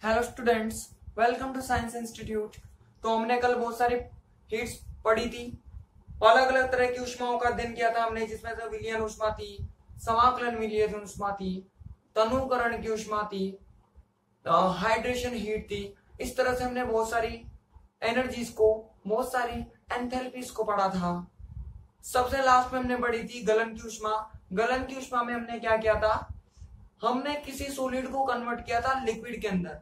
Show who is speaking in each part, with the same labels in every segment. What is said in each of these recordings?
Speaker 1: Hello students, welcome to science institute. तो हमने कल बहुत सारी हीट्स पढ़ी थी, अलग अलग तरह की उष्माओं का अध्ययन किया था हमने, जिसमें से विलयन उष्मा थी, समाकलन विलयन उष्मा थी, तनुकरण की उष्मा थी, हाइड्रेशन हीट थी। इस तरह से हमने बहुत सारी एनर्जीज को, बहुत सारी एंथैल्पीज को पढ़ा था। सबसे लास्ट में हमने पढ़ी थी गलन की उष्मा। गलन की उष्मा में हमने क्या किया था, हमने किसी सॉलिड को कन्वर्ट किया था लिक्विड के अंदर।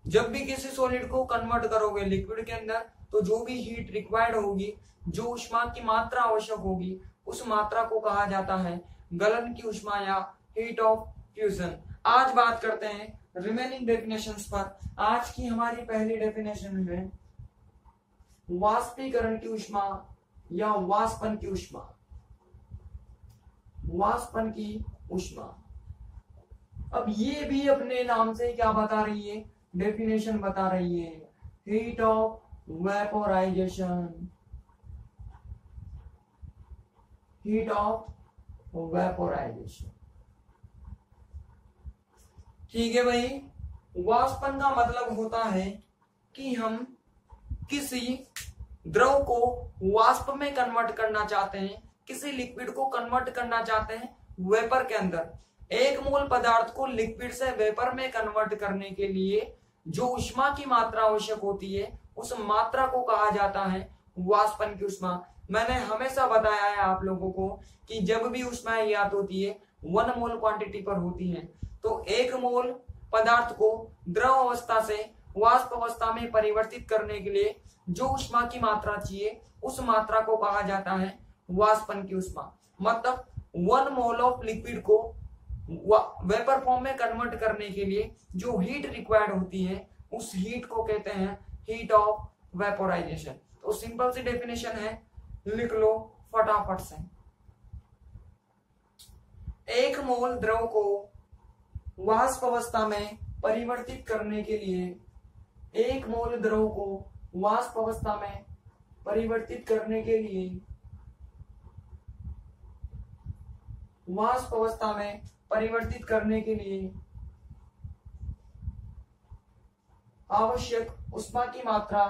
Speaker 1: जब भी किसी सॉलिड को कन्वर्ट करोगे लिक्विड के अंदर, तो जो भी हीट रिक्वायर्ड होगी, जो उष्मा की मात्रा आवश्यक होगी, उस मात्रा को कहा जाता है गलन की उष्मा या हीट ऑफ फ्यूजन। आज बात करते हैं रिमेनिंग डेफिनेशंस पर। आज की हमारी पहली डेफिनेशन है वाष्पीकरण की उष्मा या वाष्पन की उष्मा। वाष्पन की उष्मा, अब ये भी अपने नाम से क्या बता रही है, डेफिनेशन बता रही है, heat of vaporisation. Heat of vaporisation, ठीक है भाई। वाष्पन का मतलब होता है कि हम किसी द्रव को वाष्प में कन्वर्ट करना चाहते हैं, किसी लिक्विड को कन्वर्ट करना चाहते हैं वेपर के अंदर। एक मोल पदार्थ को लिक्विड से वेपर में कन्वर्ट करने के लिए जो उष्मा की मात्रा आवश्यक होती है, उस मात्रा को कहा जाता है वाष्पन की उष्मा। मैंने हमेशा बताया है आप लोगों को कि जब भी उष्मा ज्ञात होती है 1 मोल क्वांटिटी पर होती है, तो 1 मोल पदार्थ को द्रव अवस्था से वाष्प अवस्था में परिवर्तित करने के लिए जो उष्मा की मात्रा चाहिए, उस मात्रा को कहा जाता है वाष्पन की उष्मा। मतलब 1 मोल ऑफ लिक्विड को वेपर फॉर्म में कन्वर्ट करने के लिए जो हीट रिक्वायर्ड होती है, उस हीट को कहते हैं हीट ऑफ वेपोराइजेशन। तो सिंपल सी डेफिनेशन है, लिख लो फटाफट से। 1 मोल द्रव को वाष्प अवस्था में परिवर्तित करने के लिए, 1 मोल द्रव को वाष्प अवस्था में परिवर्तित करने के लिए, वाष्प अवस्था में परिवर्तित करने के लिए आवश्यक उष्मा की मात्रा,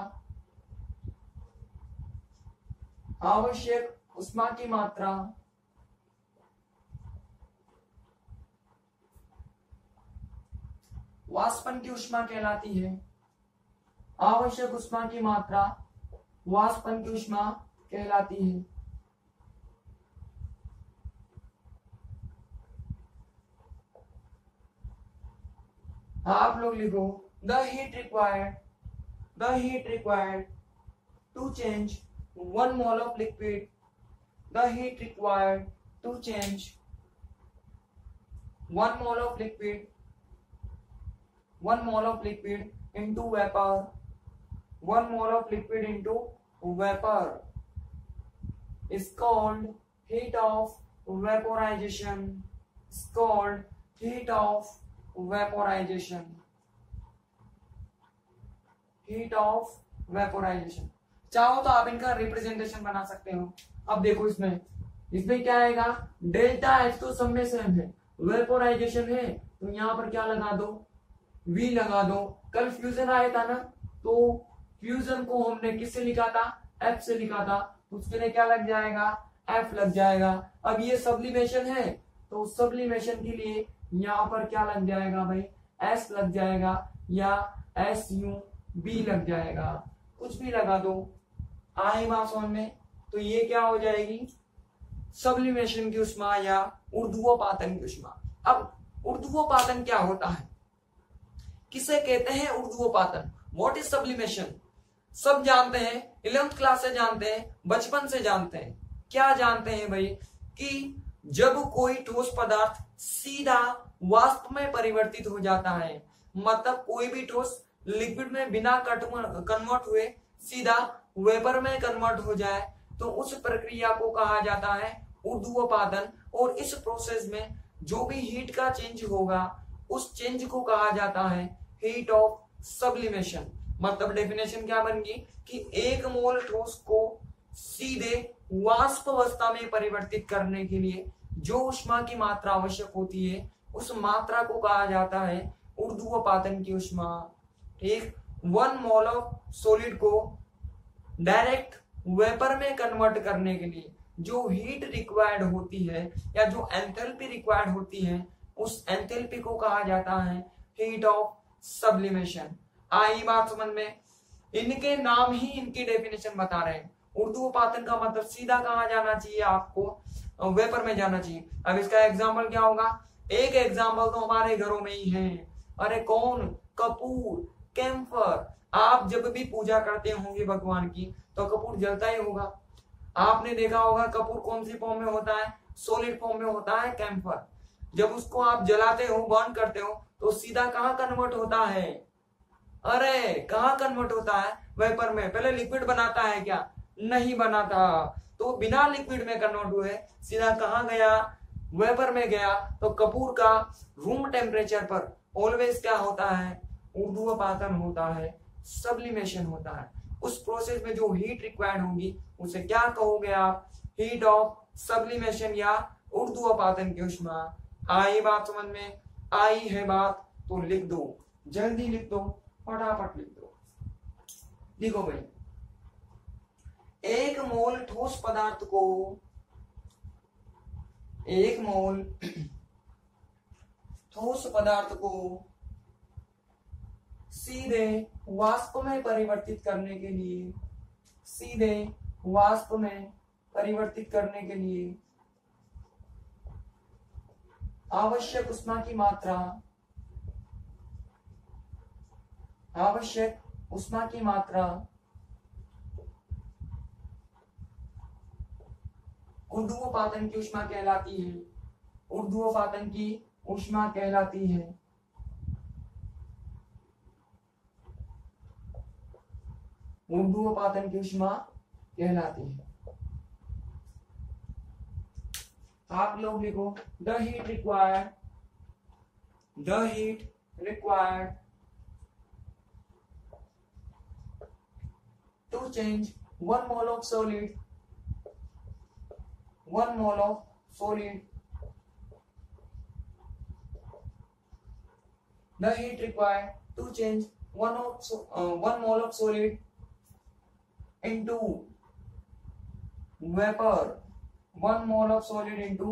Speaker 1: आवश्यक उष्मा की मात्रा वाष्पन की उष्मा कहलाती है। आवश्यक उष्मा की मात्रा वाष्पन की उष्मा कहलाती है। आप लोग लिखो the heat required to change 1 mole of liquid, the heat required to change 1 mole of liquid, 1 mole of liquid into vapor, 1 mole of liquid into vapor is called heat of vaporization, is called heat of vaporisation, heat of vaporisation. चाहो तो आप इनका representation बना सकते हो। अब देखो इसमें क्या आएगा, डेल्टा एच तो सब में सेम है, वेपोराइजेशन है तो यहां पर क्या लगा दो, वी लगा दो। कल फ्यूजन आया था ना, तो फ्यूजन को हमने किससे लिखा था, एफ से लिखा था, उसके लिए क्या लग जाएगा, एफ लग जाएगा। अब ये सब्लिमेशन है, तो सब्लिमेशन के लिए यहां पर क्या लग जाएगा भाई, एस लग जाएगा या एस यू बी लग जाएगा, कुछ भी लगा दो आई मासोन में। तो ये क्या हो जाएगी, सब्लिमेशन की उष्मा या ऊर्ध्वपातन की उष्मा। अब ऊर्ध्वपातन क्या होता है, किसे कहते हैं ऊर्ध्वपातन, व्हाट इज सब्लिमेशन। सब जानते हैं, 11th क्लास से जानते हैं, बचपन से जानते हैं। क्या जानते हैं भाई, कि जब कोई ठोस पदार्थ सीधा वाष्प में परिवर्तित हो जाता है, मतलब कोई भी ठोस लिक्विड में बिना कन्वर्ट हुए सीधा वेपर में कन्वर्ट हो जाए, तो उस प्रक्रिया को कहा जाता है ऊर्ध्वपातन। और इस प्रोसेस में जो भी हीट का चेंज होगा, उस चेंज को कहा जाता है हीट ऑफ सब्लिमेशन। मतलब डेफिनेशन क्या बन गई कि 1 मोल ठोस को सीधे वाष्प अवस्था में परिवर्तित करने के लिए जो उष्मा की मात्रा आवश्यक होती है, उस मात्रा को कहा जाता है ऊर्ध्वपातन की उष्मा। ठीक, 1 मोल ऑफ सॉलिड को डायरेक्ट वेपर में कन्वर्ट करने के लिए जो हीट रिक्वायर्ड होती है या जो एंथैल्पी रिक्वायर्ड होती है, उस एंथैल्पी को कहा जाता है हीट ऑफ सब्लिमेशन। आई बात समझ में? इनके नाम ही इनकी डेफिनेशन बता रहे हैं। ऊर्ध्वपातन का मतलब सीधा कहाँ जाना चाहिए, आपको वेपर में जाना चाहिए। अब इसका एग्जाम्पल क्या होगा? एक एग्जाम्पल तो हमारे घरों में ही है। अरे कौन? कपूर, कैम्फर। आप जब भी पूजा करते होंगे भगवान की तो कपूर जलता ही होगा। आपने देखा होगा कपूर कौन सी फॉर्म में होता है? सॉलिड फॉर्म में होता है कैम्फर। जब उसको आप जलाते हो, बर्न करते हो, तो सीधा कहाँ कन्वर्ट होता है? अरे कहाँ कन्वर्ट होता है? वेपर में। पहले लिक्विड बनाता है क्या? नहीं बनाता। तो बिना लिक्विड में कन्वर्ट हुए सीधा कहाँ गया? वेपर में गया। तो कपूर का रूम टेम्परेचर पर ऑलवेज क्या होता है? ऊर्ध्वपातन होता है, सब्लिमेशन होता है। उस प्रोसेस में जो हीट रिक्वायर्ड होगी उसे क्या कहोगे आप? हीट ऑफ सब्लिमेशन या ऊर्ध्वपातन की ऊष्मा। आई बात समझ में? आई है बात तो लिख दो, जल्दी लिख दो, फटाफट लिख दो। देखो भाई, 1 मोल ठोस पदार्थ को 1 मोल ठोस पदार्थ को सीधे वाष्प में परिवर्तित करने के लिए, सीधे वाष्प में परिवर्तित करने के लिए आवश्यक ऊष्मा की मात्रा, आवश्यक ऊष्मा की मात्रा ऊर्ध्वपातन की ऊष्मा कहलाती है। ऊर्ध्वपातन की ऊष्मा कहलाती है। ऊर्ध्वपातन की ऊष्मा कहलाती है। आप लोग लिखो, the heat required, the heat required to change 1 mole of solid, 1 mole of solid, the heat required to change 1 mole of solid into vapor, 1 mole of solid into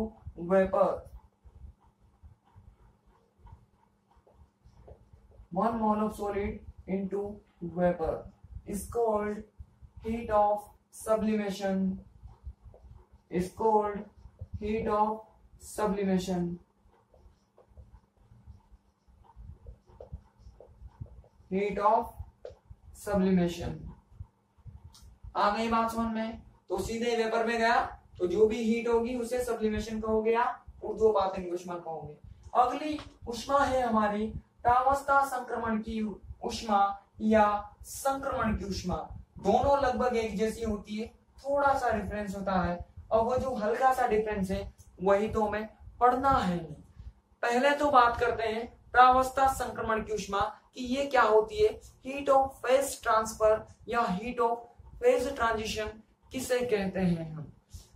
Speaker 1: vapor, 1 mole of solid into vapor is called heat of sublimation, is called heat of sublimation, heat of sublimation. आ गई बात समझ में? तो सीधे vapour में गया तो जो भी हीट होगी उसे सब्लिमेशन कहोगे या ऊर्ध्वपातन की ऊष्मा कहोगे। अगली ऊष्मा है हमारी प्रावस्था संक्रमण की ऊष्मा या संक्रमण की ऊष्मा। दोनों लगभग एक जैसी होती है, थोड़ा सा डिफरेंस होता है, और वो जो हल्का सा डिफरेंस है वही तो हमें पढ़ना है। पहले तो बात करते हैं प्रावस्था संक्रमण की ऊष्मा कि ये क्या होती है। हीट ऑफ फेज ट्रांसफर या हीट ऑफ फेज ट्रांजिशन किसे कहते हैं हम?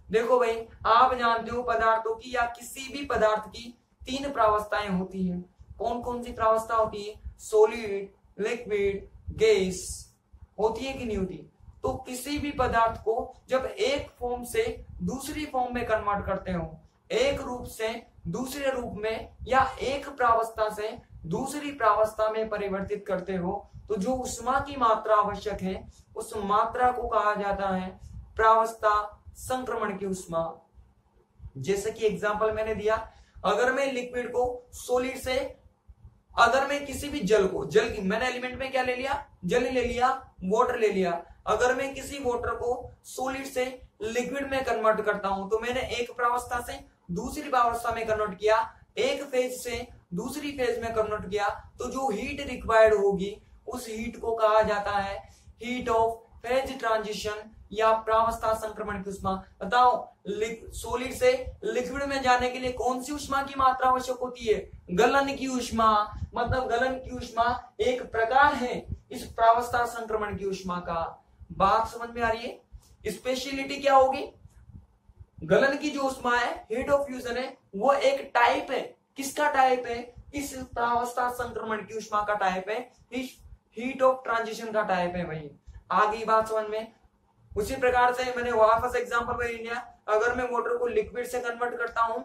Speaker 1: देखो भाई, आप जानते हो पदार्थों की या किसी भी पदार्थ की 3 प्रावस्थाएं होती हैं। कौन कौन सी प्रावस्था होती है? Solid, liquid, gas. होती है कि नहीं होती? तो किसी भी पदार्थ को जब एक फॉर्म से दूसरी फॉर्म में कन्वर्ट करते हो, एक रूप से दूसरे रूप में या एक प्रावस्था से दूसरी प्रावस्था में परिवर्तित करते हो, तो जो ऊष्मा की मात्रा आवश्यक है उस मात्रा को कहा जाता है प्रावस्था संक्रमण की ऊष्मा। जैसे कि एग्जांपल मैंने दिया, अगर मैं लिक्विड को सॉलिड से, अगर मैं किसी भी जल को, जल की मैंने एलिमेंट में क्या ले लिया? जल ले लिया, वाटर ले लिया। अगर मैं किसी वाटर को सॉलिड से लिक्विड में कन्वर्ट करता हूं तो मैंने एक प्रावस्था से दूसरी प्रावस्था में कन्वर्ट किया, एक फेज से दूसरी फेज में कन्वर्ट किया, तो जो हीट रिक्वायर्ड होगी उस हीट को कहा जाता है हीट ऑफ फेज ट्रांजिशन या प्रावस्था संक्रमण की ऊष्मा। बताओ, सॉलिड से लिक्विड में जाने के लिए कौन सी ऊष्मा की मात्रा आवश्यक होती है? गलन की ऊष्मा। मतलब गलन की ऊष्मा एक प्रकार है इस प्रावस्था संक्रमण की ऊष्मा का। बात समझ में आ रही है? स्पेशलिटी क्या होगी? गलन की जो ऊष्मा है, हीट ऑफ फ्यूजन है, वो एक टाइप है। किसका टाइप है? इस प्रावस्था संक्रमण की ऊष्मा का टाइप है हीट ऑफ ट्रांजिशन का टाइप है भाई। आ गई बात समझ में। उसी प्रकार से मैंने वापस एग्जांपल में लिया, अगर मैं वाटर को लिक्विड से कन्वर्ट करता हूं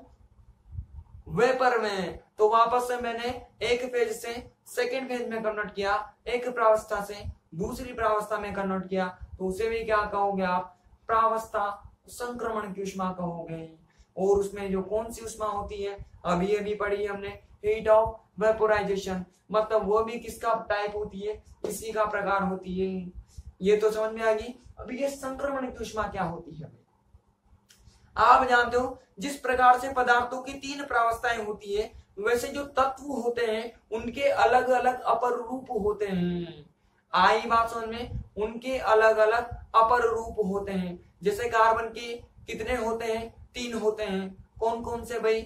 Speaker 1: वेपर में, तो वापस से मैंने एक फेज से सेकेंड फेज में कन्वर्ट किया, एक प्रावस्था से दूसरी प्रावस्था में कन्वर्ट किया, तो उसे भी क्या कहोगे आप, प्रावस्था संक्रमण की उष्मा कहोगे। और उसमें जो कौन सी उष्मा होती है अभी अभी पढ़ी हमने, हीट ऑफ वेपोराइजेशन, मतलब वो भी किसका टाइप होती है, इसी का प्रकार होती है। ये तो समझ में आ गई। अभी ये संक्रमण की उष्मा क्या होती है, आप जानते हो जिस प्रकार से पदार्थों की तीन प्रावस्थाएं होती है, वैसे जो तत्व होते हैं उनके अलग अलग अपर रूप होते हैं। आई बात समझ में, उनके अलग अलग अपर रूप होते हैं। जैसे कार्बन के कितने होते हैं, तीन होते हैं। कौन कौन से भाई,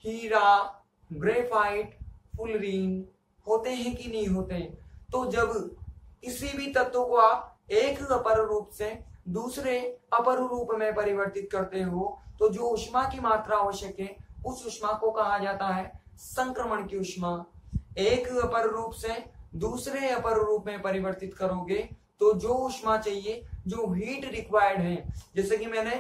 Speaker 1: हीरा, ग्रेफाइट, फुलरीन होते हैं कि नहीं होते हैं। तो जब किसी भी तत्व को आप एक अपर रूप से दूसरे अपर रूप में परिवर्तित करते हो, तो जो उष्मा की मात्रा आवश्यक है उस उष्मा को कहा जाता है संक्रमण की उष्मा। एक अपर रूप से दूसरे अपर रूप में परिवर्तित करोगे तो जो उष्मा चाहिए, जो हीट रिक्वायर्ड है, जैसे कि मैंने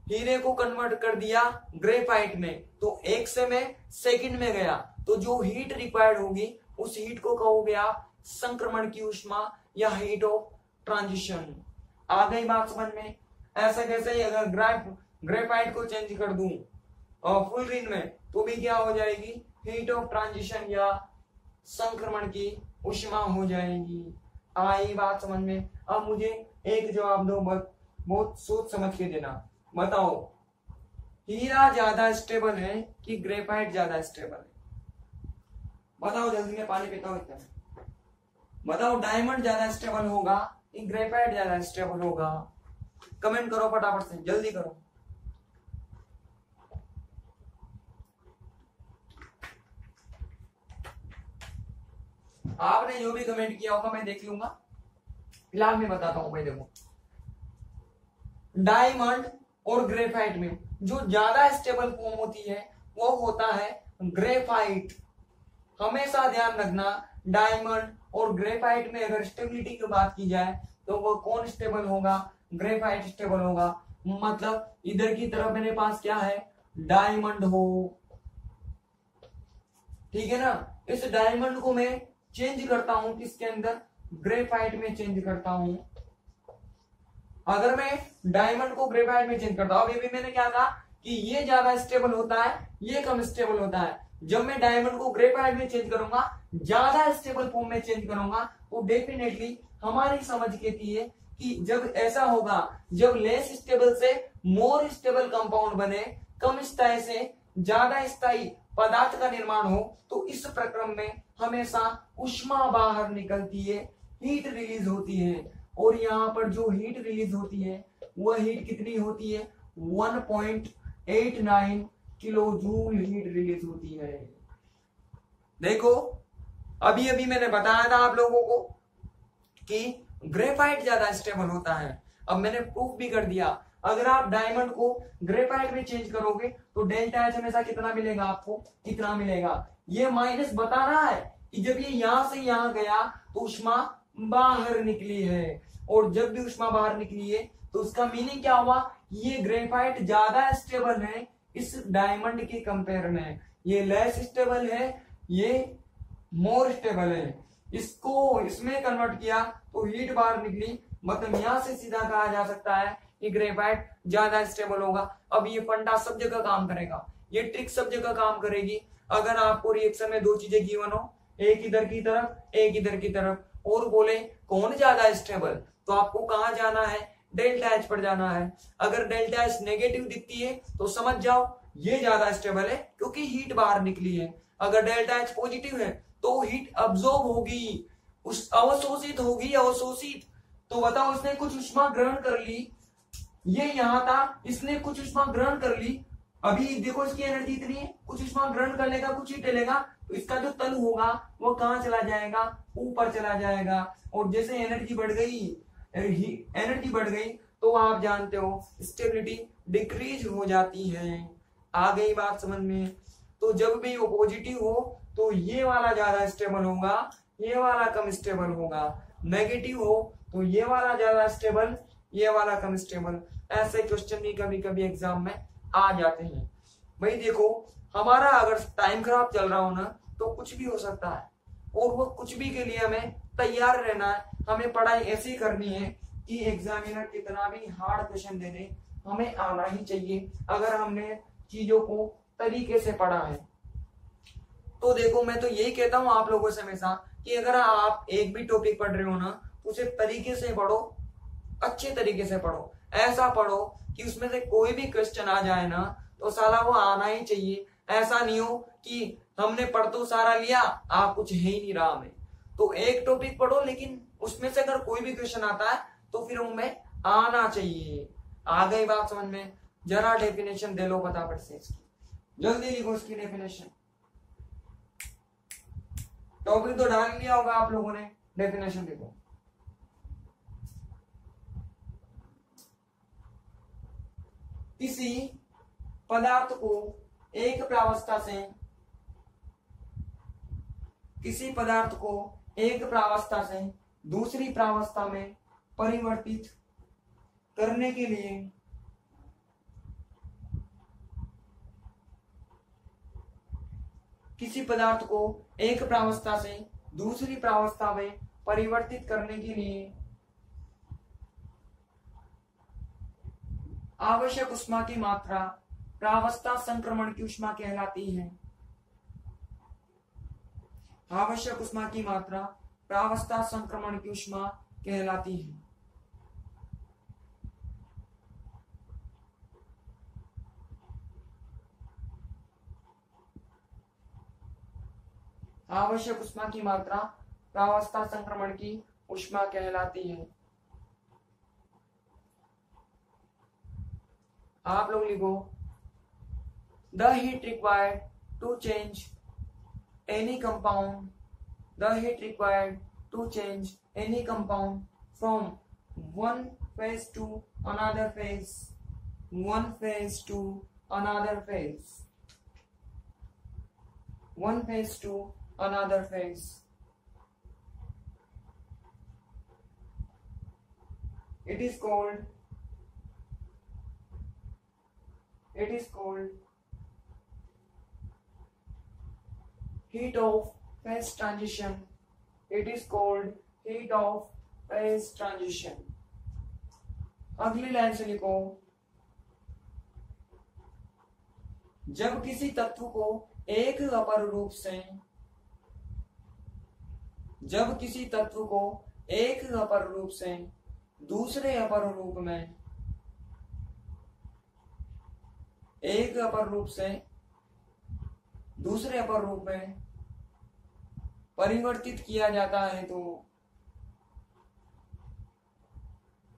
Speaker 1: हीरे को कन्वर्ट कर दिया ग्रेफाइट में, तो एक से मैं सेकंड में गया, तो जो हीट रिक्वायर्ड होगी उस हीट को कहोगे आप संक्रमण की उष्मा या हीट ऑफ ट्रांजिशन। आ गई बात समझ में। ऐसा कैसे ही अगर ग्रेफाइट को चेंज कर दूं और फुलरीन में, तो भी क्या हो जाएगी, हीट ऑफ ट्रांजिशन या संक्रमण की उष्मा हो जाएगी। आई बात समझ में। अब मुझे एक जवाब दो, बहुत सोच समझ के देना। बताओ हीरा ज्यादा स्टेबल है कि ग्रेफाइट ज्यादा स्टेबल है, बताओ जल्दी, में पानी पीता हूं इतना। बताओ डायमंड ज्यादा स्टेबल होगा कि ग्रेफाइट ज्यादा स्टेबल होगा, कमेंट करो फटाफट से, जल्दी करो। आपने जो भी कमेंट किया होगा मैं देख लूंगा, फिलहाल मैं बताता हूं भाई। देखो डायमंड और ग्रेफाइट में जो ज्यादा स्टेबल फॉर्म होती है वो होता है ग्रेफाइट। हमेशा ध्यान रखना, डायमंड और ग्रेफाइट में अगर स्टेबिलिटी की बात की जाए तो वो कौन स्टेबल होगा, ग्रेफाइट स्टेबल होगा। मतलब इधर की तरफ मेरे पास क्या है, डायमंड हो, ठीक है ना। इस डायमंड को मैं चेंज करता हूं किसके अंदर, ग्रेफाइट में चेंज करता हूं। अगर मैं डायमंड को ग्रेफाइट में चेंज करता हूं, अभी मैंने क्या कहा कि ये ज्यादा स्टेबल होता है, ये कम स्टेबल होता है। जब मैं डायमंड को ग्रेफाइट में चेंज करूंगा, ज्यादा स्टेबल फॉर्म में चेंज करूंगा, तो डेफिनेटली हमारी समझ कहती है कि जब ऐसा होगा, जब लेस स्टेबल से मोर स्टेबल कंपाउंड बने, कम स्थायी से ज्यादा स्थायी पदार्थ का निर्माण हो, तो इस प्रक्रम में हमेशा उष्मा बाहर निकलती है, हीट रिलीज होती है। और यहाँ पर जो हीट रिलीज होती है वह हीट कितनी होती है, 1.89 किलो जूल हीट रिलीज होती है। देखो अभी अभी मैंने बताया था आप लोगों को कि ग्रेफाइट ज्यादा स्टेबल होता है। अब मैंने प्रूफ भी कर दिया, अगर आप डायमंड को ग्रेफाइट में चेंज करोगे तो डेल्टा एच हमेशा कितना मिलेगा, आपको इतना मिलेगा। ये माइनस बता रहा है कि जब ये यहां से यहां गया तो उष्मा बाहर निकली है, और जब भी उष्मा बाहर निकली है तो उसका मीनिंग क्या हुआ, ये ग्रेफाइट ज्यादा स्टेबल है इस डायमंड के कंपेयर में। ये लेस स्टेबल है, ये मोर स्टेबल है। इसको इसमें कन्वर्ट किया तो हीट बाहर निकली, मतलब यहां से सीधा कहा जा सकता है कि ग्रेफाइट ज्यादा स्टेबल होगा। अब ये फंडा सब जगह काम करेगा, ये ट्रिक सब जगह काम करेगी। अगर आपको रिएक्शन में दो चीजें गिवन हो, एक इधर की तरफ एक इधर की तरफ, और बोले कौन ज्यादा स्टेबल, तो आपको कहां जाना है, डेल्टा एच पर जाना है। अगर डेल्टा एच नेगेटिव दिखती है तो समझ जाओ ये ज्यादा स्टेबल है क्योंकि हीट बाहर निकली है। अगर डेल्टा एच पॉजिटिव है तो हीट अब्सॉर्ब होगी, उस अवशोषित होगी, अवशोषित। तो बताओ इसने कुछ उष्मा ग्रहण कर ली, ये यहां था, इसने कुछ उष्मा ग्रहण कर ली। अभी देखो इसकी एनर्जी इतनी है, कुछ उष्मा ग्रहण कर लेगा, कुछ हीट लेगा, तो इसका जो तल होगा वो कहां चला जाएगा, ऊपर चला जाएगा। और जैसे एनर्जी बढ़ गई तो आप जानते हो स्टेबिलिटी डिक्रीज हो जाती है। आ गई बात समझ में। तो जब भी वो पॉजिटिव हो तो ये वाला ज्यादा स्टेबल होगा, ये वाला कम स्टेबल होगा। नेगेटिव हो तो ये वाला ज्यादा स्टेबल, ये वाला कम स्टेबल। ऐसे क्वेश्चन भी कभी कभी एग्जाम में आ जाते हैं। भाई देखो, हमारा अगर टाइम खराब चल रहा हो ना तो कुछ भी हो सकता है, और वो कुछ भी के लिए हमें तैयार रहना है। हमें पढ़ाई ऐसी करनी है कि एग्जामिनर कितना भी हार्ड क्वेश्चन दे दे हमें आना ही चाहिए, अगर हमने चीजों को तरीके से पढ़ा है। तो देखो, मैं तो यही कहता हूँ आप लोगों से हमेशा कि अगर आप एक भी टॉपिक पढ़ रहे हो ना, उसे तरीके से पढ़ो, अच्छे तरीके से पढ़ो। ऐसा पढ़ो कि उसमें से कोई भी क्वेश्चन आ जाए ना तो साला वो आना ही चाहिए। ऐसा नहीं हो कि हमने पढ़ तो सारा लिया, आप कुछ है ही नहीं रहा हमें। तो एक टॉपिक पढ़ो, लेकिन उसमें से अगर कोई भी क्वेश्चन आता है तो फिर हमें आना चाहिए। आ गई बात समझ में? जरा डेफिनेशन दे लो फटाफट से इसकी, जल्दी लिखो इसकी डेफिनेशन। टॉपिक तो डाल लिया होगा आप लोगों ने, डेफिनेशन देखो। किसी पदार्थ को एक प्रावस्था से, किसी पदार्थ को एक प्रावस्था से दूसरी प्रावस्था में परिवर्तित करने के लिए किसी पदार्थ को एक प्रावस्था से दूसरी प्रावस्था में परिवर्तित करने के लिए आवश्यक ऊष्मा की मात्रा प्रावस्था संक्रमण की ऊष्मा कहलाती है। आवश्यक ऊष्मा की मात्रा प्रावस्था संक्रमण की ऊष्मा कहलाती है। आवश्यक ऊष्मा की मात्रा प्रावस्था संक्रमण की ऊष्मा कहलाती है। आप लोग लिखो, the heat required to change any compound, the heat required to change any compound from one phase to another phase, one phase to another phase, one phase to another phase, it is called heat of phase transition. It is called heat of phase transition. अगली line से लिखो, जब किसी तत्व को एक अपर रूप से, जब किसी तत्व को एक अपर रूप से दूसरे अपर रूप में, एक अपर रूप से दूसरे अपर रूप में परिवर्तित किया जाता है तो,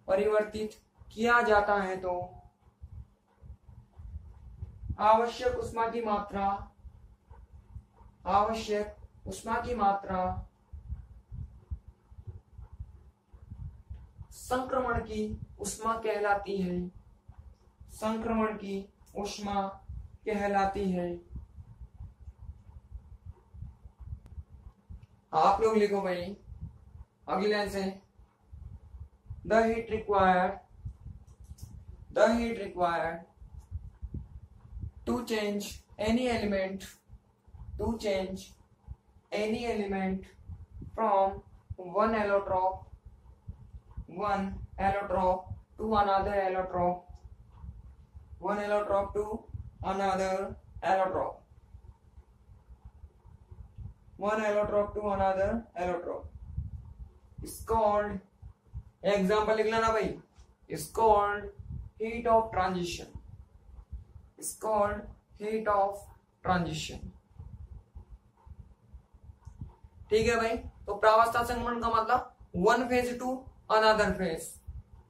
Speaker 1: परिवर्तित किया जाता है तो आवश्यक ऊष्मा की मात्रा, आवश्यक ऊष्मा की मात्रा संक्रमण की ऊष्मा कहलाती है, संक्रमण की ऊष्मा कहलाती है। आप लोग लिखो भाई अगली लाइन से, the heat required to change any element, to change any element from one allotrope to another allotrope, one allotrop to another allotrop, one allotrop to another allotrop is called, example लिख लेना भाई, is called heat of transition, is called heat of transition। ठीक है भाई, तो प्रावस्था संक्रमण का मतलब one phase to another phase.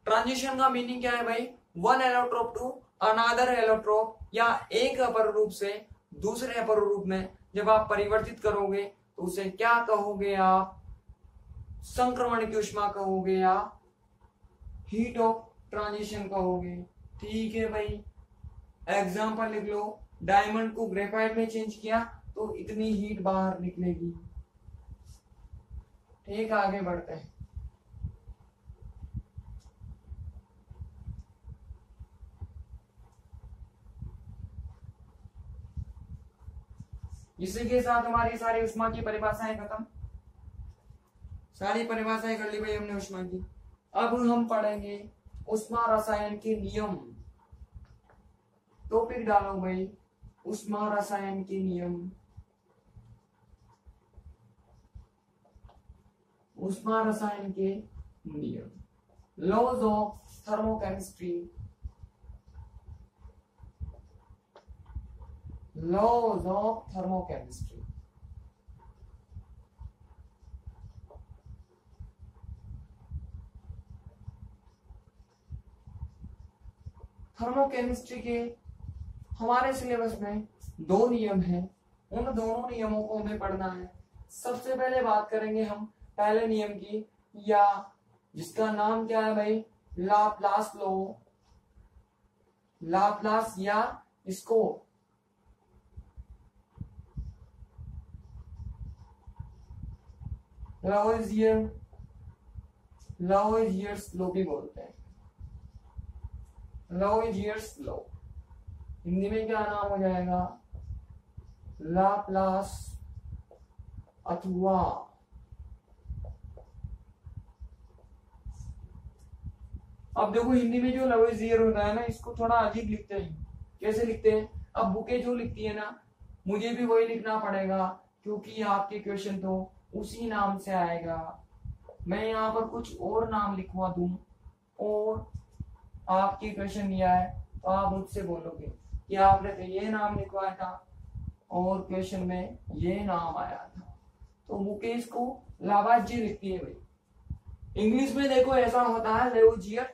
Speaker 1: Transition का मीनिंग क्या है भाई? One allotrope to another allotrope, या एक अपर रूप से दूसरे अपर रूप में जब आप परिवर्तित करोगे तो उसे क्या कहोगे आप? संक्रमण की ऊष्मा कहोगे या हीट ऑफ ट्रांजिशन कहोगे। ठीक है भाई, एग्जाम्पल लिख लो, डायमंड को ग्रेफाइट में चेंज किया तो इतनी हीट बाहर निकलेगी। ठीक, आगे बढ़ते हैं। इसी के साथ हमारी सारी उष्मा की परिभाषाएं खत्म, सारी परिभाषाएं कर ली भाई हमने उष्मा की। अब हम पढ़ेंगे उष्मा रसायन के नियम। टॉपिक डालो भाई उष्मा रसायन के नियम, उष्मा रसायन के नियम, laws of thermochemistry, laws of thermochemistry. Thermochemistry के हमारे सिलेबस में 2 नियम हैं, उन दोनों नियमों को हमें पढ़ना है। सबसे पहले बात करेंगे हम पहले नियम की, या जिसका नाम क्या है भाई, लाप्लास लॉ, लाप्लास या इसको लवोइजियर्स लॉ भी बोलते हैं, लवोइजियर्स लॉ। हिंदी में क्या नाम हो जाएगा, लाप्लास अथवा अब देखो हिंदी में जो लवोइजियर होता है ना, इसको थोड़ा अजीब लिखते हैं। कैसे लिखते हैं, अब बुके जो लिखती है ना, मुझे भी वही लिखना पड़ेगा क्योंकि आपके क्वेश्चन तो उसी नाम से आएगा। मैं यहाँ पर कुछ और नाम लिखवा दूं और आपके क्वेश्चन दिया है तो आप मुझसे बोलोगे कि आपने तो ये नाम लिखवाया था और क्वेश्चन में ये नाम आया था, तो मुकेश को लावाजी लिखती है भाई। इंग्लिश में देखो ऐसा होता है लेवोजियर,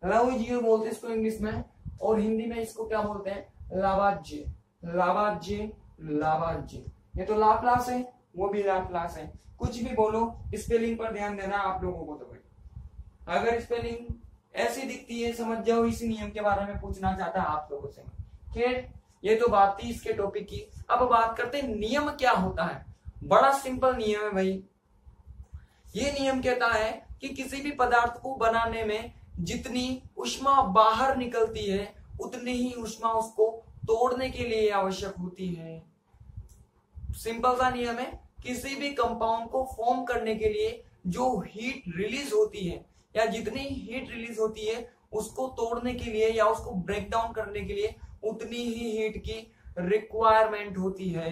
Speaker 1: लेवोजियर बोलते हैं इसको इंग्लिश में, और हिंदी में इसको क्या बोलते हैं, लावाजे, लावाजे, लावाजे। ये तो लाप्लास है, वो भी लाप्लास है। कुछ भी बोलो स्पेलिंग पर ध्यान देना आप लोगों को। तो भाई अगर स्पेलिंग ऐसी दिखती है समझ जाओ इसी नियम के बारे में पूछना चाहता है आप लोगों से। खैर ये तो बात थी इसके टॉपिक की। अब बात करते हैं नियम क्या होता है। बड़ा सिंपल नियम है भाई। ये नियम कहता है कि किसी भी पदार्थ को बनाने में जितनी ऊष्मा बाहर निकलती है उतनी ही ऊष्मा उसको तोड़ने के लिए आवश्यक होती है। सिंपल सा नियम है, किसी भी कंपाउंड को फॉर्म करने के लिए जो हीट रिलीज होती है या जितनी हीट रिलीज होती है उसको तोड़ने के लिए या उसको ब्रेक डाउन करने के लिए उतनी ही हीट की रिक्वायरमेंट होती है।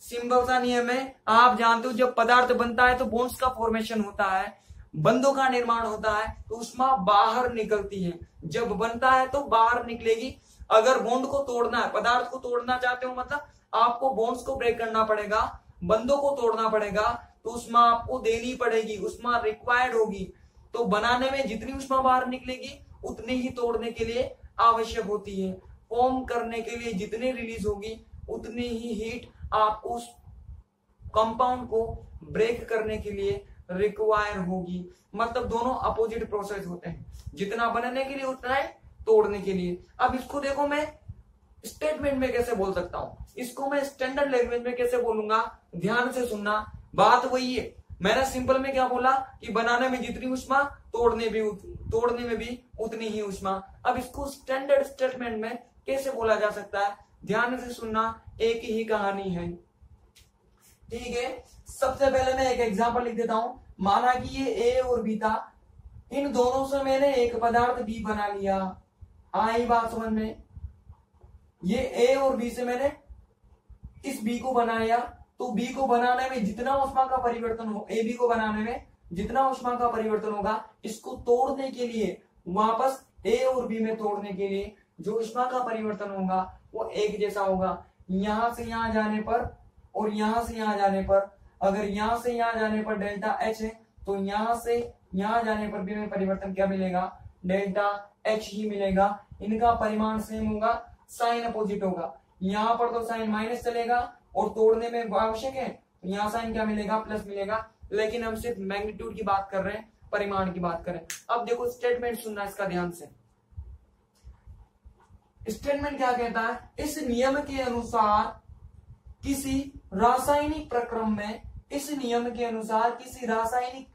Speaker 1: सिंपल सा नियम है, आप जानते हो जब पदार्थ बनता है तो बॉन्ड्स का फॉर्मेशन होता है, बंधों का निर्माण होता है तो ऊष्मा बाहर निकलती है। जब बनता है तो बाहर निकलेगी। अगर बॉन्ड को तोड़ना है, पदार्थ को तोड़ना चाहते हो मतलब आपको बॉन्ड्स को ब्रेक करना पड़ेगा, बंधों को तोड़ना पड़ेगा, तो ऊष्मा आपको देनी पड़ेगी, ऊष्मा रिक्वायर्ड होगी। तो बनाने में जितनी ऊष्मा बाहर निकलेगी उतनी ही तोड़ने के लिए आवश्यक होती है। फॉर्म करने के लिए जितनी रिलीज होगी उतनी ही हीट आपको उस कंपाउंड को ब्रेक करने के लिए रिक्वायर होगी। मतलब दोनों अपोजिट प्रोसेस होते हैं, जितना बनने के लिए उतना है तोड़ने के लिए। अब इसको देखो मैं स्टेटमेंट में कैसे बोल सकता हूं, इसको मैं स्टैंडर्ड लैंग्वेज में कैसे बोलूंगा, ध्यान से सुनना। बात वही है, मैंने सिंपल में क्या बोला कि बनाने में जितनी ऊष्मा तोड़ने में भी उतनी ही ऊष्मा। अब इसको स्टैंडर्ड स्टेटमेंट में कैसे बोला जा सकता है, ध्यान से सुनना। एक ही कहानी है, ठीक है। सबसे पहले मैं एक एग्जांपल लिख देता हूं। माना कि ये ए और बी था, इन दोनों से मैंने एक पदार्थ बी बना लिया। आई बात समझ में, ये ए और बी से मैंने इस बी को बनाया, तो बी को बनाने में जितना ऊष्मा का परिवर्तन हो, ए बी को बनाने में जितना ऊष्मा का परिवर्तन होगा, इसको तोड़ने के लिए वापस ए और बी में तोड़ने के लिए जो ऊष्मा का परिवर्तन होगा वो एक जैसा होगा। यहां से यहां जाने पर और यहां से यहां जाने पर, अगर यहां से यहां जाने पर डेल्टा एच है तो यहां से यहां जाने पर भी हमें परिवर्तन क्या मिलेगा, डेल्टा एच ही मिलेगा। इनका परिमाण सेम होगा, साइन अपोजिट होगा। यहां पर तो साइन माइनस चलेगा और तोड़ने में आवश्यक है, तो यहाँ साइन क्या मिलेगा, प्लस मिलेगा। लेकिन हम सिर्फ मैग्नीट्यूड की बात कर रहे हैं, परिमाण की बात करें। अब देखो स्टेटमेंट सुनना इसका ध्यान से। स्टेटमेंट क्या कहता है, इस नियम के अनुसार किसी रासायनिक प्रक्रम में, इस नियम के अनुसार किसी रासायनिक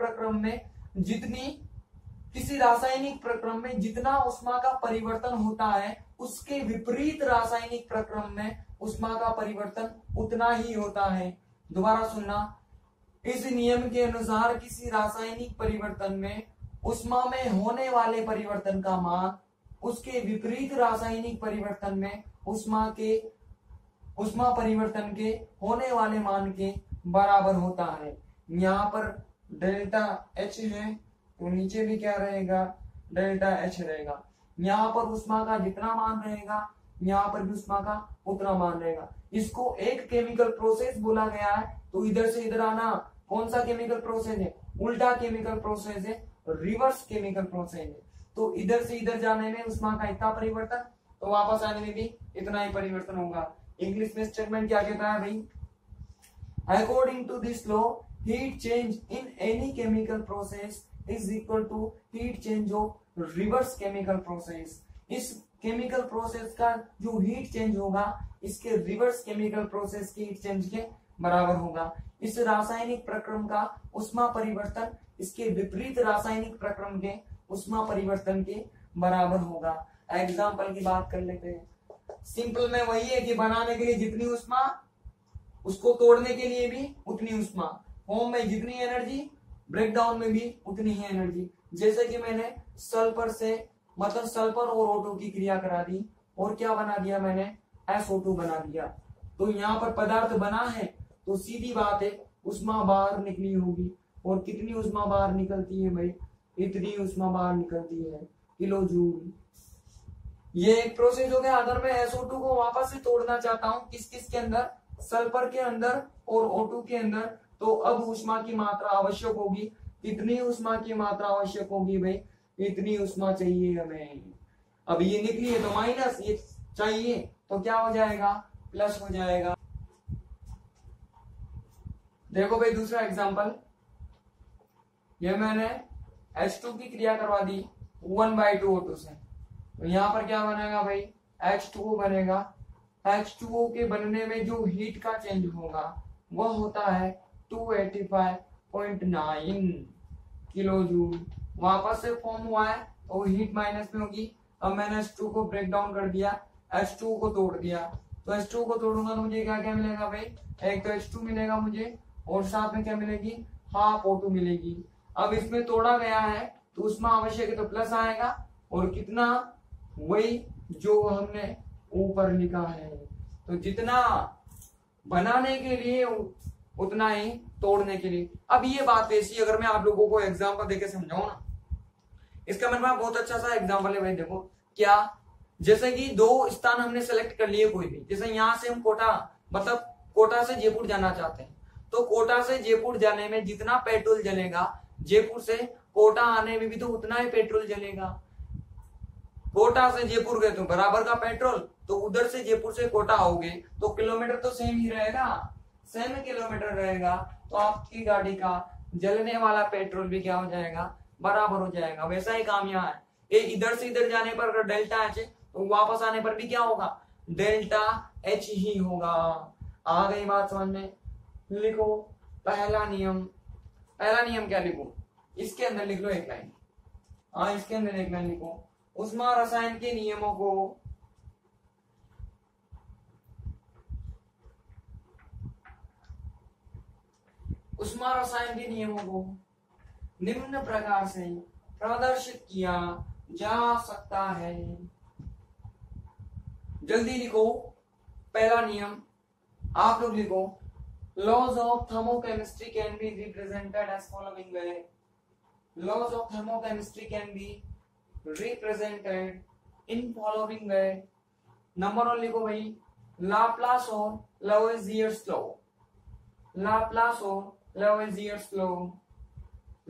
Speaker 1: प्रक्रम में जितना ऊष्मा का परिवर्तन होता है उसके विपरीत रासायनिक प्रक्रम में ऊष्मा का परिवर्तन उतना ही होता है। दोबारा सुनना, इस नियम के अनुसार किसी रासायनिक परिवर्तन में ऊष्मा में होने वाले परिवर्तन का मान उसके विपरीत रासायनिक परिवर्तन में ऊष्मा परिवर्तन के होने वाले मान के बराबर होता है। यहाँ पर डेल्टा एच है तो नीचे भी क्या रहेगा, डेल्टा एच रहेगा। यहाँ पर ऊष्मा का जितना मान रहेगा यहाँ पर भी ऊष्मा का उतना मान रहेगा। इसको एक केमिकल प्रोसेस बोला गया है। तो इधर से इधर आना कौन सा केमिकल प्रोसेस है, उल्टा केमिकल प्रोसेस है, रिवर्स केमिकल प्रोसेस है। तो इधर से इधर जाने में ऊष्मा का इतना परिवर्तन, तो वापस आने में भी इतना ही परिवर्तन होगा। इंग्लिश में स्टेटमेंट क्या कहता है भाई, according to this law heat change in any chemical process is equal to heat change of reverse chemical process. इस केमिकल प्रोसेस का जो हीट चेंज होगा इसके रिवर्स केमिकल प्रोसेस की हीट चेंज के बराबर होगा। इस रासायनिक प्रक्रम का ऊष्मा परिवर्तन इसके विपरीत रासायनिक प्रक्रम के ऊष्मा परिवर्तन के बराबर होगा। एग्जाम्पल की बात कर लेते हैं। सिंपल में वही है कि बनाने के लिए जितनी ऊष्मा, उसको तोड़ने के लिए भी उतनी ऊष्मा, फॉर्म में जितनी एनर्जी, ब्रेक डाउन में भी उतनी ही एनर्जी। जैसे कि मैंने सल्फर से मतलब सल्फर और O2 की क्रिया करा दी और क्या बना दिया मैंने, SO2 बना दिया। तो यहाँ पर पदार्थ बना है तो सीधी बात है ऊष्मा बाहर निकली होगी। और कितनी ऊष्मा बाहर निकलती है भाई, इतनी ऊष्मा बाहर निकलती है, किलो जूल। ये एक प्रोसेस हो गया। अगर मैं SO2 को वापस से तोड़ना चाहता हूँ किस किस के अंदर, सल्फर के अंदर और O2 के अंदर, तो अब ऊष्मा की मात्रा आवश्यक होगी। कितनी ऊष्मा की मात्रा आवश्यक होगी भाई, इतनी ऊष्मा चाहिए हमें। अब ये निकली है तो माइनस, ये चाहिए तो क्या हो जाएगा, प्लस हो जाएगा। देखो भाई दूसरा एग्जांपल, ये मैंने H2 की क्रिया करवा दी 1/2 O2 से। तो यहाँ पर क्या बनेगा भाई, H2O बनेगा। H2O के बनने में जो हीट का चेंज होगा वह होता है 285.9 किलो जूल। वापस से फॉर्म हुआ है और हीट माइनस में होगी। अब मैंने H2 को ब्रेक डाउन कर दिया, H2 को तोड़ दिया। तो H2 को तोड़ूंगा तो मुझे क्या क्या मिलेगा भाई, एक तो H2 मिलेगा मुझे और साथ में क्या मिलेगी, हाफ O2 मिलेगी। अब इसमें तोड़ा गया है तो ऊष्मा आवश्यक है तो प्लस आएगा, और कितना, वही जो हमने ऊपर लिखा है। तो जितना बनाने के लिए उतना ही तोड़ने के लिए। अब ये बात ऐसी, अगर मैं आप लोगों को एग्जांपल देके समझाऊं ना, इसका मेरे पास बहुत अच्छा सा एग्जांपल है भाई। देखो क्या, जैसे कि दो स्थान हमने सेलेक्ट कर लिए कोई भी, जैसे यहाँ से हम कोटा मतलब कोटा से जयपुर जाना चाहते हैं, तो कोटा से जयपुर जाने में जितना पेट्रोल जलेगा, जयपुर से कोटा आने में भी तो उतना ही पेट्रोल जलेगा। कोटा से जयपुर गए तो बराबर का पेट्रोल, तो उधर से जयपुर से कोटा आओगे तो किलोमीटर तो सेम ही रहेगा, सेम किलोमीटर रहेगा। तो आपकी गाड़ी का जलने वाला पेट्रोल भी क्या हो जाएगा, बराबर हो जाएगा। वैसा ही काम यहाँ है, ये इधर से इधर जाने पर अगर डेल्टा एच तो वापस आने पर भी क्या होगा, डेल्टा एच ही होगा। आ गई बात समझ में। लिखो पहला नियम। पहला नियम क्या लिखो, इसके अंदर लिख लो एक लाइन। हाँ इसके अंदर एक लाइन लिखो, ऊष्मा रसायन के नियमों को निम्न प्रकार से प्रदर्शित किया जा सकता है। जल्दी लिखो पहला नियम, आप लोग लिखो, laws of thermochemistry can be represented as following way. Laws of thermochemistry can be represented in following way. Number 1 लिखो भाई, लाप्लास और लवोइजियर्स लॉ। लाप्लास और लवोइजियर्स लॉ,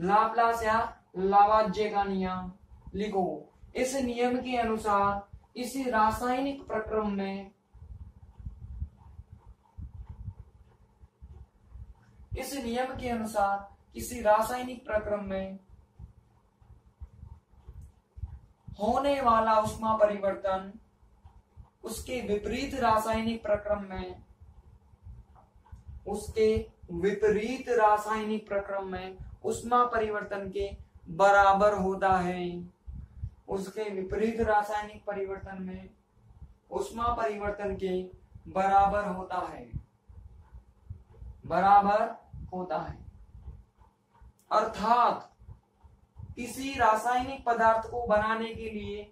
Speaker 1: लाप्लास या लावाज्जे का नियम लिखो। इस नियम के अनुसार इस रासायनिक प्रक्रम में किसी रासायनिक प्रक्रम में होने वाला ऊष्मा परिवर्तन उसके विपरीत रासायनिक प्रक्रम में ऊष्मा परिवर्तन के बराबर होता है। उसके विपरीत रासायनिक परिवर्तन में ऊष्मा परिवर्तन के बराबर होता है, बराबर होता है। अर्थात किसी रासायनिक पदार्थ को बनाने के लिए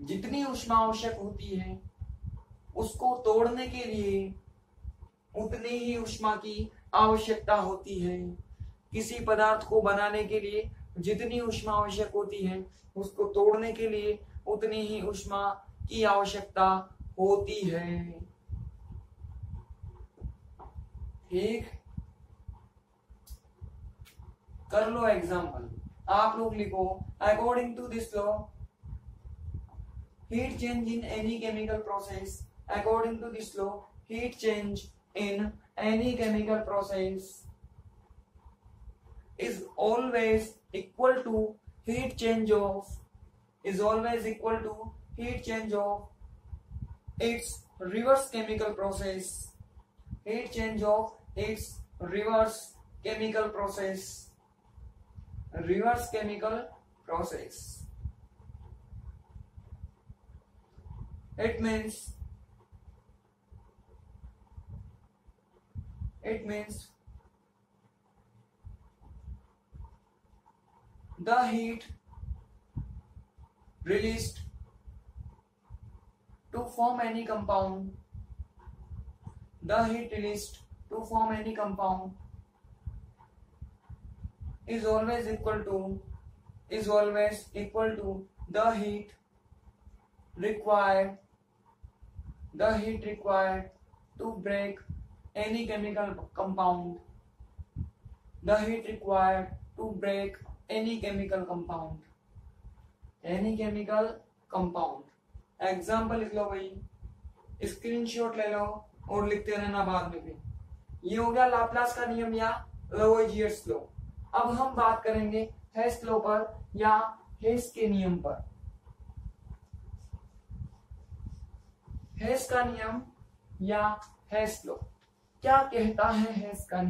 Speaker 1: जितनी ऊष्मा आवश्यक होती है, उसको तोड़ने के लिए उतनी ही ऊष्मा की आवश्यकता होती है। किसी पदार्थ को बनाने के लिए जितनी ऊष्मा आवश्यक होती है, उसको तोड़ने के लिए उतनी ही ऊष्मा की आवश्यकता होती है। ठीक, कर लो एग्जाम्पल। आप लोग लिखो, according to this law heat change in any chemical process, according to this law heat change in any chemical process is always equal to heat change of its reverse chemical process, heat change of its reverse chemical process. It means the heat released to form any compound, is always equal to the heat required to break any chemical compound, example लिख लो भाई, screenshot ले लो और लिखते रहना बाद में भी। ये हो गया लाप्लास का नियम या लवोइजियस लॉ। अब हम बात करेंगे हेस लॉ पर या हेस के नियम पर। हेस का नियम या हेस लॉ क्या कहता है? हेस का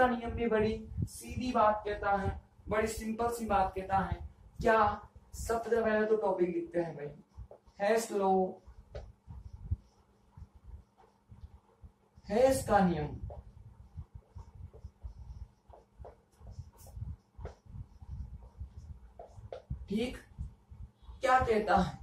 Speaker 1: नियम भी बड़ी सीधी बात कहता है, बड़ी सिंपल सी बात कहता है। क्या? सबसे पहले तो टॉपिक लिखते हैं भाई, हेस लॉ, हेस का नियम। ठीक, क्या कहता है?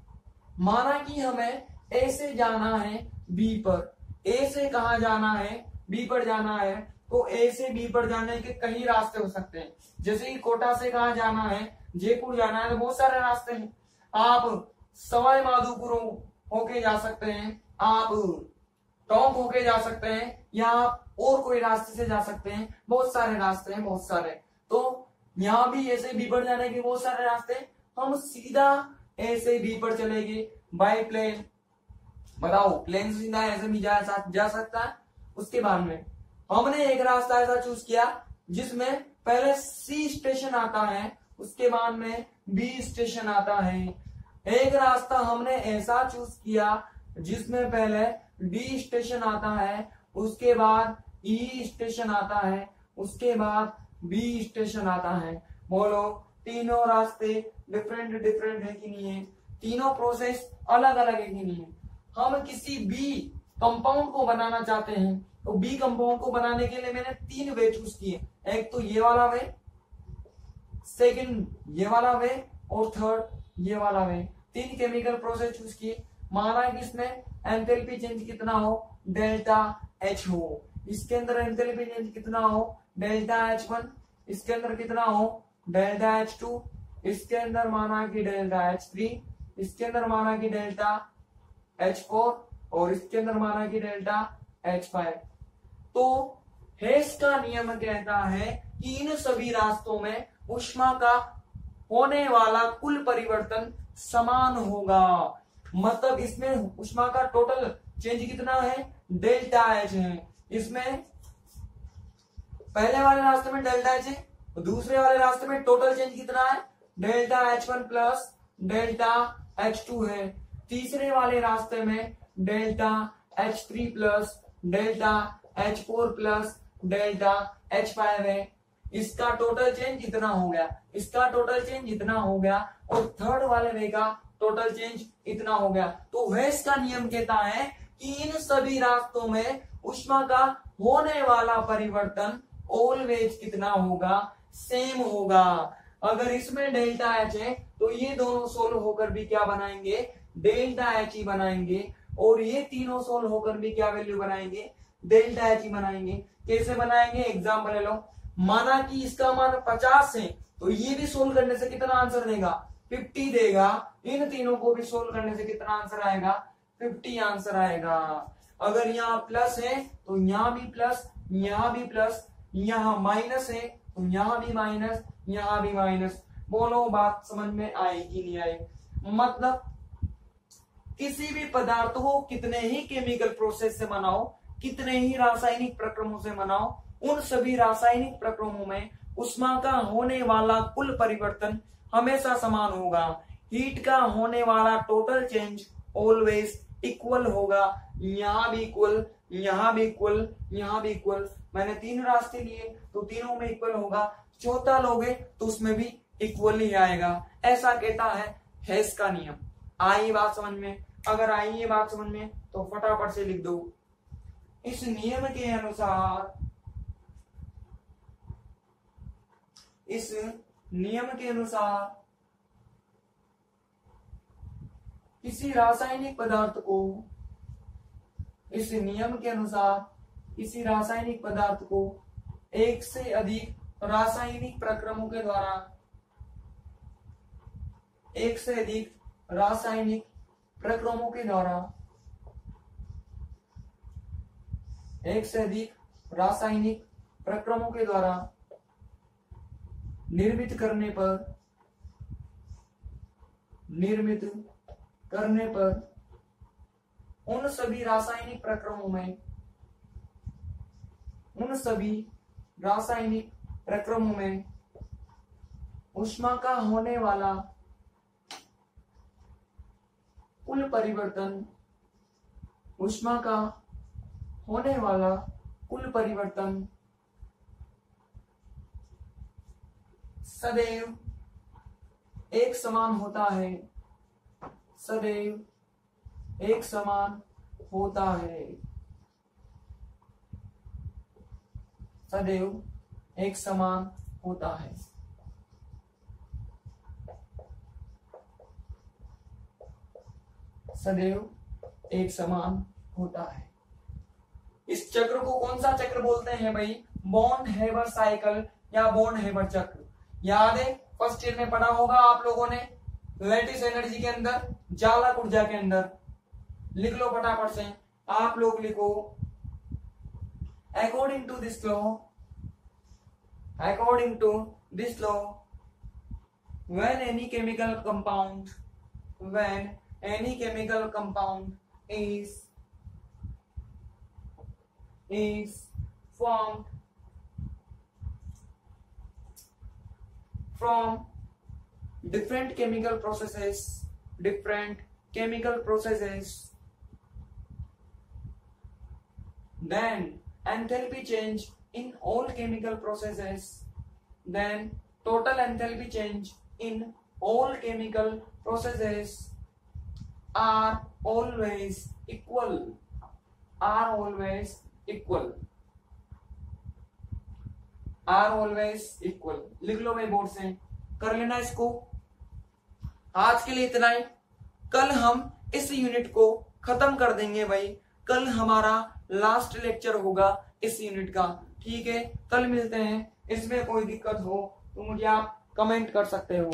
Speaker 1: माना कि हमें ए से जाना है बी पर, ए से कहा जाना है? बी पर जाना है। तो ए से बी पर जाने के कई रास्ते हो सकते हैं। जैसे कि कोटा से कहा जाना है? जयपुर जाना है, तो बहुत सारे रास्ते हैं। आप सवाई माधोपुर होके जा सकते हैं, आप टोंक होके जा सकते हैं, या आप और कोई रास्ते से जा सकते हैं। बहुत सारे रास्ते हैं, बहुत सारे। तो यहाँ भी ए से बी पर जाने के बहुत सारे रास्ते हैं। हम सीधा ए से बी पर चलेंगे बाय प्लेन। बताओ, प्लेन से सीधा ऐसे भी जा सकता है। उसके बाद में हमने एक रास्ता ऐसा चूज किया जिसमें पहले सी स्टेशन आता है, उसके बाद में बी स्टेशन आता है। एक रास्ता हमने ऐसा चूज किया जिसमें पहले डी स्टेशन आता है, उसके बाद ई स्टेशन आता है, उसके बाद बी स्टेशन आता है। बोलो, तीनों रास्ते डिफरेंट है कि नहीं है? तीनों प्रोसेस अलग अलग है कि नहीं है? हम किसी बी कंपाउंड को बनाना चाहते हैं, तो बी कंपाउंड को बनाने के लिए मैंने 3 वे चूज किए। एक तो ये वाला वे, सेकंड ये वाला वे, और थर्ड ये वाला वे। 3 केमिकल प्रोसेस चूज किए। माना कि इसमें एंथैल्पी चेंज कितना हो? डेल्टा एच हो। इसके अंदर एंथैल्पी चेंज कितना हो? Delta H1। इसके अंदर कितना हो? Delta H2। इसके अंदर माना कि डेल्टा H3। इसके अंदर माना कि डेल्टा H4, और इसके अंदर माना कि डेल्टा H5। तो हेस का नियम कहता है कि इन सभी रास्तों में ऊष्मा का होने वाला कुल परिवर्तन समान होगा। मतलब इसमें ऊष्मा का टोटल चेंज कितना है? डेल्टा H है। इसमें पहले वाले रास्ते में डेल्टा H है, दूसरे वाले रास्ते में टोटल चेंज कितना है? Delta H1 plus delta H2 है। तीसरे वाले रास्ते में delta H3 plus delta H4 plus delta H5 है। इसका टोटल चेंज इतना हो गया, इसका टोटल चेंज इतना हो गया, और थर्ड वाले वे का टोटल चेंज इतना हो गया। तो हेस का नियम कहता है कि इन सभी रास्तों में ऊष्मा का होने वाला परिवर्तन ऑलवेज कितना होगा, सेम होगा। अगर इसमें डेल्टा एच है तो ये दोनों सोल्व होकर भी क्या बनाएंगे, डेल्टा एच ही बनाएंगे, और ये तीनों सोल्व होकर भी क्या वैल्यू बनाएंगे, डेल्टा एच ही बनाएंगे। कैसे बनाएंगे, एग्जाम्पल ले लो, माना कि इसका मान 50 है तो ये भी सोल्व करने से कितना आंसर देगा, 50 देगा। इन तीनों को भी सोल्व करने से कितना आंसर आएगा, 50 आंसर आएगा। अगर यहाँ प्लस है तो यहाँ भी प्लस, यहाँ भी प्लस, यहाँ माइनस है तो यहाँ भी माइनस, यहाँ भी माइनस। बोलो बात समझ में आएगी नहीं आएगी। मतलब किसी भी पदार्थ को कितने ही केमिकल प्रोसेस से बनाओ, कितने ही रासायनिक प्रक्रमों से बनाओ, उन सभी रासायनिक प्रक्रमों में ऊष्मा का होने वाला कुल परिवर्तन हमेशा समान होगा। हीट का होने वाला टोटल चेंज ऑलवेज इक्वल होगा। यहाँ भी इक्वल, यहाँ भी इक्वल, यहाँ भी इक्वल। मैंने 3 रास्ते लिए तो तीनों में इक्वल होगा। चौथा लोगे तो उसमें भी इक्वल ही आएगा। ऐसा कहता है हेस का नियम। आई बात समझ में? अगर आई ये बात समझ में तो फटाफट से लिख दो। इस नियम के अनुसार, इस नियम के अनुसार किसी रासायनिक पदार्थ को, इस नियम के अनुसार किसी रासायनिक पदार्थ को एक से अधिक रासायनिक प्रक्रमों के द्वारा, एक से अधिक रासायनिक प्रक्रमों के द्वारा, एक से अधिक रासायनिक प्रक्रमों के द्वारा निर्मित करने पर उन सभी रासायनिक प्रक्रमों में, उन सभी रासायनिक प्रक्रमों में ऊष्मा का होने वाला कुल परिवर्तन, ऊष्मा का होने वाला कुल परिवर्तन सदैव एक समान होता है, सदैव एक समान होता है, सदैव एक समान होता है। सदैव एक समान होता है। इस चक्र को कौन सा चक्र बोलते हैं भाई? बॉन हेबर साइकिल या बॉन हेबर चक्र। याद है फर्स्ट ईयर में पढ़ा होगा आप लोगों ने, लैटिस एनर्जी के अंदर, चालक ऊर्जा के अंदर। लिख लो फटाफट से, आप लोग लिखो, according to this law, according to this law, when any chemical compound, when any chemical compound is formed from different chemical processes, different chemical processes, then enthalpy change in all chemical processes, then total enthalpy change in all chemical processes are always equal, are always equal, are always equal। लिख लो भाई board से, कर लेना इसको। आज के लिए इतना ही। कल हम इस यूनिट को खत्म कर देंगे भाई। कल हमारा लास्ट लेक्चर होगा इस यूनिट का, ठीक है? कल मिलते हैं। इसमें कोई दिक्कत हो तो मुझे आप कमेंट कर सकते हो।